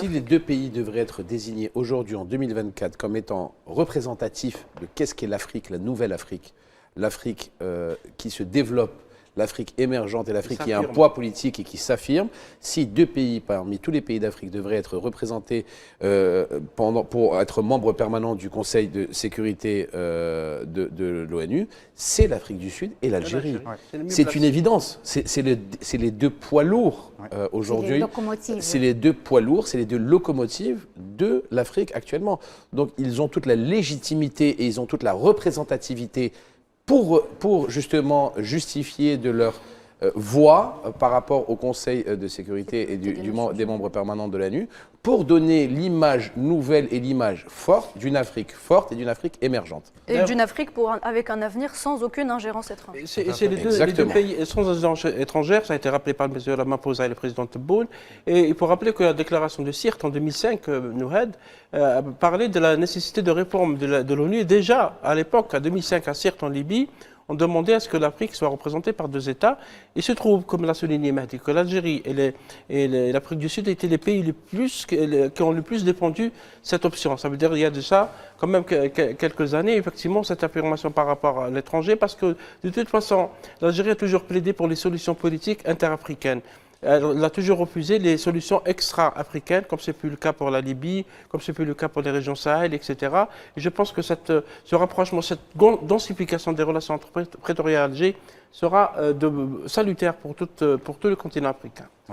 Si les deux pays devraient être désignés aujourd'hui, en 2024, comme étant représentatifs de qu'est-ce qu'est l'Afrique, la nouvelle Afrique, l'Afrique qui se développe, l'Afrique émergente et l'Afrique qui a un poids politique et qui s'affirme, si deux pays parmi tous les pays d'Afrique devraient être représentés pour être membres permanents du Conseil de sécurité de l'ONU, c'est l'Afrique du Sud et l'Algérie. C'est une évidence. C'est les deux poids lourds aujourd'hui. C'est les deux poids lourds, c'est les deux locomotives de l'Afrique actuellement. Donc ils ont toute la légitimité et ils ont toute la représentativité pour justement justifier de leur voix par rapport au Conseil de sécurité et des membres permanents de l'ONU, pour donner l'image nouvelle et l'image forte d'une Afrique forte et d'une Afrique émergente. Et d'une Afrique avec un avenir sans aucune ingérence étrangère. C'est les deux pays sans ingérence étrangère, ça a été rappelé par M. Ramaphosa et le président Tebboune. Et il faut rappeler que la déclaration de Sirte en 2005, Nouhed, parlait de la nécessité de réforme de l'ONU. Déjà, à l'époque, en 2005, à Sirte, en Libye, on demandait à ce que l'Afrique soit représentée par deux États. Il se trouve, comme l'a souligné Mahdi, que l'Algérie et l'Afrique du Sud étaient les pays qui ont le plus défendu cette option. Ça veut dire qu'il y a de ça quand même quelques années, effectivement, cette affirmation par rapport à l'étranger, parce que de toute façon, l'Algérie a toujours plaidé pour les solutions politiques interafricaines. Elle a toujours refusé les solutions extra-africaines, comme c'est plus le cas pour la Libye, comme c'est plus le cas pour les régions Sahel, etc. Et je pense que ce rapprochement, cette densification des relations entre Pretoria et Alger sera salutaire pour tout le continent africain.